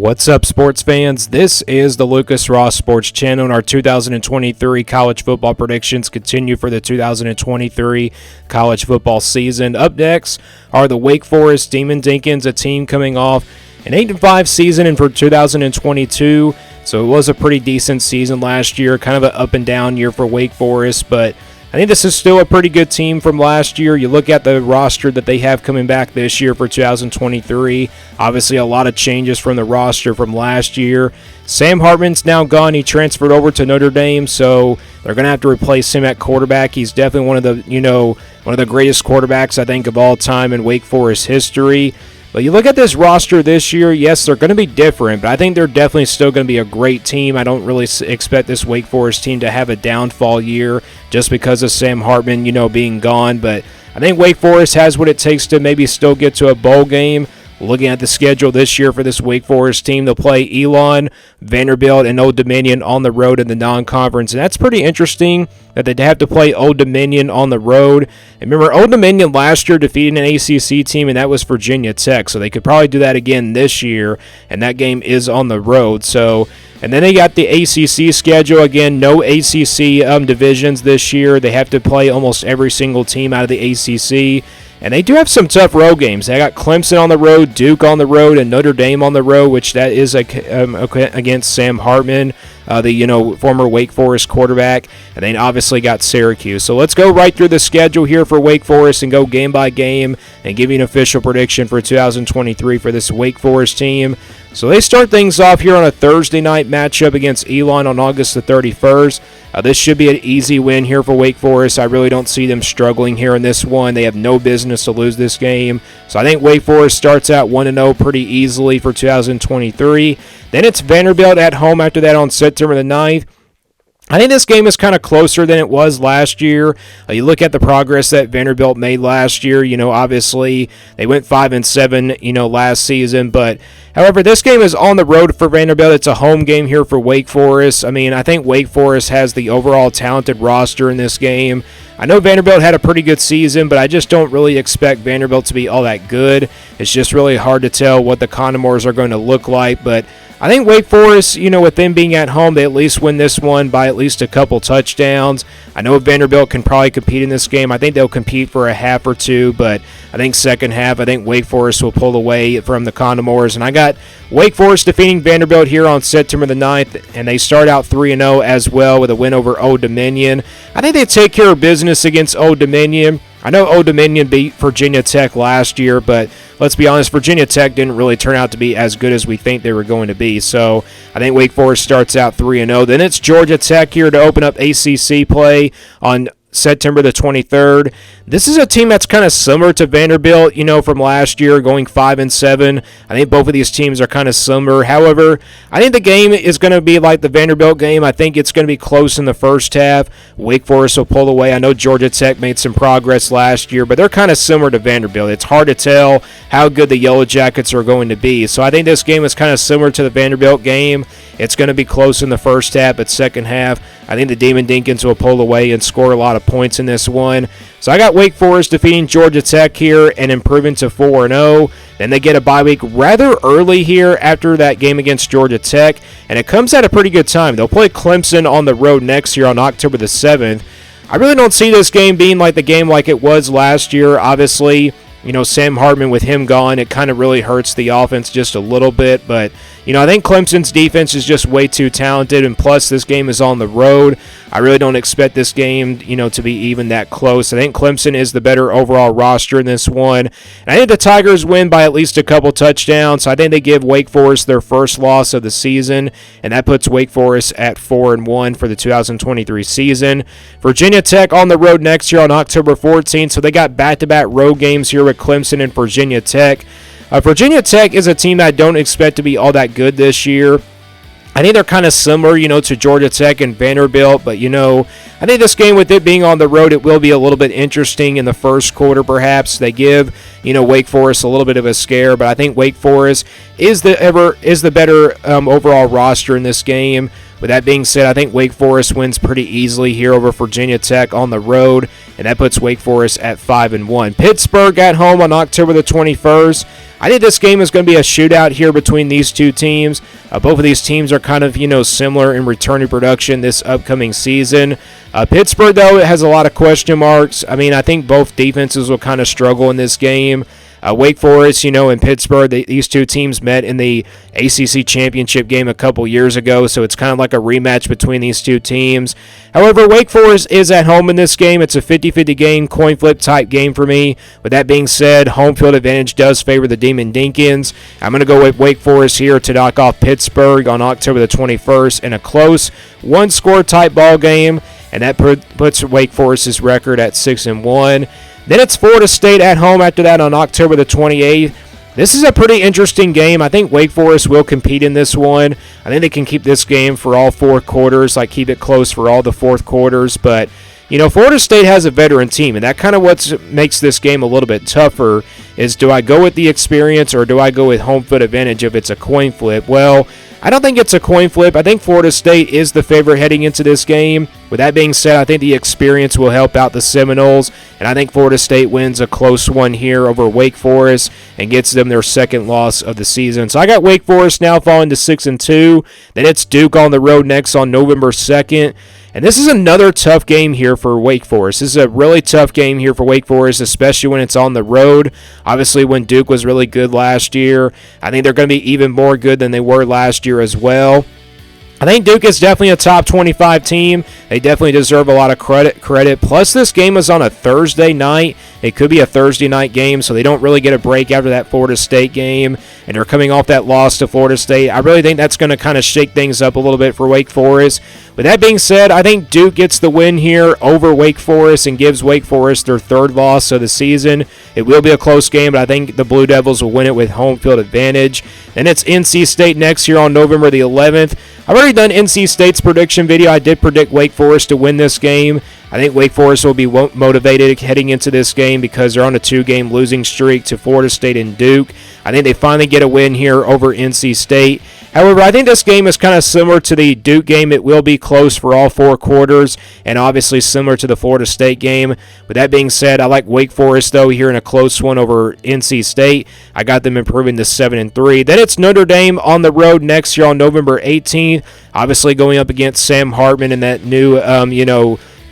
What's up, sports fans? This is the Lucas Ross Sports Channel, and our 2023 college football predictions continue for the 2023 college football season. Up next are the Wake Forest Deacons, a team coming off an 8-5 season and for 2022. So it was a pretty decent season last year, kind of an up and down year for Wake Forest, but I think this is still a pretty good team from last year. You look at the roster that they have coming back this year for 2023. Obviously, a lot of changes from the roster from last year. Sam Hartman's now gone. He transferred over to Notre Dame, so they're going to have to replace him at quarterback. He's definitely one of the greatest quarterbacks, I think, of all time in Wake Forest history. But you look at this roster this year, yes, they're going to be different, but I think they're definitely still going to be a great team. I don't really expect this Wake Forest team to have a downfall year just because of Sam Hartman, being gone. But I think Wake Forest has what it takes to maybe still get to a bowl game. Looking at the schedule this year for this Wake Forest team, they'll play Elon, Vanderbilt, and Old Dominion on the road in the non-conference. And that's pretty interesting that they'd have to play Old Dominion on the road. And remember, Old Dominion last year defeated an ACC team, and that was Virginia Tech. So they could probably do that again this year, and that game is on the road. And then they got the ACC schedule. Again, no ACC divisions this year. They have to play almost every single team out of the ACC. And they do have some tough road games. They got Clemson on the road, Duke on the road, and Notre Dame on the road, which that is against Sam Hartman, the former Wake Forest quarterback. And then obviously got Syracuse. So let's go right through the schedule here for Wake Forest and go game by game and give you an official prediction for 2023 for this Wake Forest team. So they start things off here on a Thursday night matchup against Elon on August the 31st. This should be an easy win here for Wake Forest. I really don't see them struggling here in this one. They have no business to lose this game. So I think Wake Forest starts out 1-0 pretty easily for 2023. Then it's Vanderbilt at home after that on September the 9th. I think this game is kind of closer than it was last year. You look at the progress that Vanderbilt made last year. Obviously they went 5-7, last season. But however, this game is on the road for Vanderbilt. It's a home game here for Wake Forest. I think Wake Forest has the overall talented roster in this game. I know Vanderbilt had a pretty good season, but I just don't really expect Vanderbilt to be all that good. It's just really hard to tell what the Condors are going to look like. But I think Wake Forest, with them being at home, they at least win this one by at least a couple touchdowns. I know Vanderbilt can probably compete in this game. I think they'll compete for a half or two, but I think second half, I think Wake Forest will pull away from the Condors. And I got Wake Forest defeating Vanderbilt here on September the 9th, and they start out 3-0 as well with a win over Old Dominion. I think they take care of business against Old Dominion. I know Old Dominion beat Virginia Tech last year, but let's be honest, Virginia Tech didn't really turn out to be as good as we think they were going to be. So I think Wake Forest starts out 3-0. Then it's Georgia Tech here to open up ACC play on September the 23rd. This is a team that's kind of similar to Vanderbilt, from last year, going 5-7. I think both of these teams are kind of similar. However, I think the game is going to be like the Vanderbilt game. I think it's going to be close in the first half. Wake Forest will pull away. I know Georgia Tech made some progress last year, but they're kind of similar to Vanderbilt. It's hard to tell how good the Yellow Jackets are going to be. So I think this game is kind of similar to the Vanderbilt game. It's going to be close in the first half, but second half, I think the Deacons will pull away and score a lot of points in this one. So I got Wake Forest defeating Georgia Tech here and improving to 4-0. Then they get a bye week rather early here after that game against Georgia Tech, and it comes at a pretty good time. They'll play Clemson on the road next year on October the 7th. I really don't see this game being like the game like it was last year. Obviously, Sam Hartman, with him gone, it kind of really hurts the offense just a little bit. But, I think Clemson's defense is just way too talented, and plus this game is on the road. I really don't expect this game, to be even that close. I think Clemson is the better overall roster in this one. And I think the Tigers win by at least a couple touchdowns. So I think they give Wake Forest their first loss of the season, and that puts Wake Forest at 4-1 for the 2023 season. Virginia Tech on the road next year on October 14th, so they got back-to-back road games here with Clemson and Virginia Tech. Virginia Tech is a team that I don't expect to be all that good this year. I think they're kind of similar, to Georgia Tech and Vanderbilt, but, I think this game, with it being on the road, it will be a little bit interesting in the first quarter, perhaps. They give, Wake Forest a little bit of a scare, but I think Wake Forest is the better overall roster in this game. With that being said, I think Wake Forest wins pretty easily here over Virginia Tech on the road, and that puts Wake Forest at 5-1. Pittsburgh at home on October the 21st. I think this game is going to be a shootout here between these two teams. Both of these teams are kind of, similar in return to production this upcoming season. Pittsburgh, though, it has a lot of question marks. I think both defenses will kind of struggle in this game. Wake Forest, and Pittsburgh, these two teams met in the ACC championship game a couple years ago, so it's kind of like a rematch between these two teams. However, Wake Forest is at home in this game. It's a 50-50 game, coin flip type game for me. With that being said, home field advantage does favor the Deacons. I'm going to go with Wake Forest here to knock off Pittsburgh on October the 21st in a close one-score type ball game, and that puts Wake Forest's record at 6-1. Then it's Florida State at home after that on October the 28th. This is a pretty interesting game. I think Wake Forest will compete in this one. I think they can keep this game for all four quarters, keep it close for all the fourth quarters. But, Florida State has a veteran team, and that kind of what makes this game a little bit tougher is, do I go with the experience or do I go with home field advantage if it's a coin flip? Well, I don't think it's a coin flip. I think Florida State is the favorite heading into this game. With that being said, I think the experience will help out the Seminoles, and I think Florida State wins a close one here over Wake Forest and gets them their second loss of the season. So I got Wake Forest now falling to 6-2. Then it's Duke on the road next on November 2nd. And this is another tough game here for Wake Forest. This is a really tough game here for Wake Forest, especially when it's on the road. Obviously, when Duke was really good last year, I think they're going to be even more good than they were last year as well. I think Duke is definitely a top 25 team. They definitely deserve a lot of credit. Plus, this game is on a Thursday night. It could be a Thursday night game, so they don't really get a break after that Florida State game, and they're coming off that loss to Florida State. I really think that's going to kind of shake things up a little bit for Wake Forest. With that being said, I think Duke gets the win here over Wake Forest and gives Wake Forest their third loss of the season. It will be a close game, but I think the Blue Devils will win it with home field advantage. Then it's NC State next year on November the 11th. I've already done NC State's prediction video. I did predict Wake Forest to win this game. I think Wake Forest will be motivated heading into this game because they're on a 2-game losing streak to Florida State and Duke. I think they finally get a win here over NC State. However, I think this game is kind of similar to the Duke game. It will be close for all four quarters, and obviously similar to the Florida State game. With that being said, I like Wake Forest, though, here in a close one over NC State. I got them improving to 7-3. Then it's Notre Dame on the road next year on November 18th. Obviously going up against Sam Hartman and that new,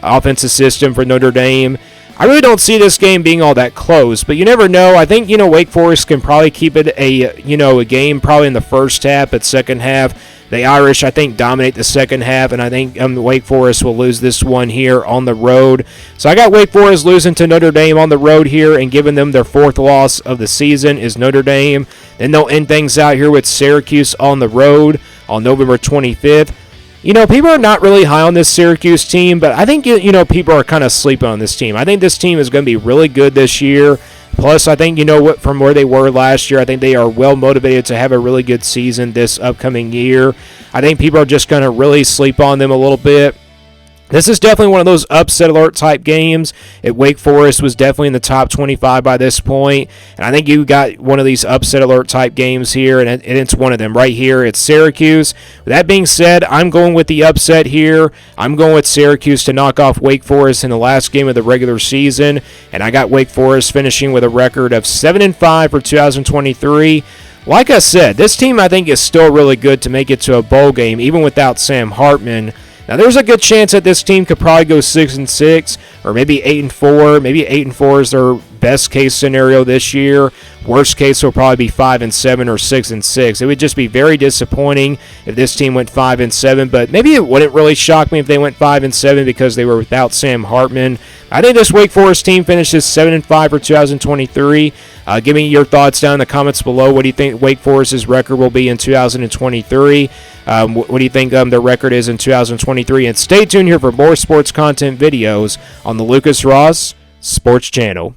offensive system for Notre Dame. I really don't see this game being all that close, but you never know. I think, Wake Forest can probably keep it a game probably in the first half, but second half, the Irish, I think, dominate the second half, and I think Wake Forest will lose this one here on the road. So I got Wake Forest losing to Notre Dame on the road here and giving them their fourth loss of the season is Notre Dame. Then they'll end things out here with Syracuse on the road on November 25th. People are not really high on this Syracuse team, but I think, people are kind of sleeping on this team. I think this team is going to be really good this year. Plus, I think, from where they were last year, I think they are well motivated to have a really good season this upcoming year. I think people are just going to really sleep on them a little bit. This is definitely one of those upset alert type games. Wake Forest was definitely in the top 25 by this point, and I think you got one of these upset alert type games here, and it's one of them right here. It's Syracuse. With that being said, I'm going with the upset here. I'm going with Syracuse to knock off Wake Forest in the last game of the regular season, and I got Wake Forest finishing with a record of 7-5 for 2023. Like I said, this team I think is still really good to make it to a bowl game, even without Sam Hartman. Now, there's a good chance that this team could probably go 6-6 or maybe 8-4. Maybe 8-4 is their best case scenario this year. Worst case will probably be 5-7 or 6-6. It would just be very disappointing if this team went 5-7, but maybe it wouldn't really shock me if they went 5-7 because they were without Sam Hartman. I think this Wake Forest team finishes 7-5 for 2023. Give me your thoughts down in the comments below. What do you think Wake Forest's record will be in 2023? What do you think their record is in 2023? And stay tuned here for more sports content videos on the Lucas Ross Sports Channel.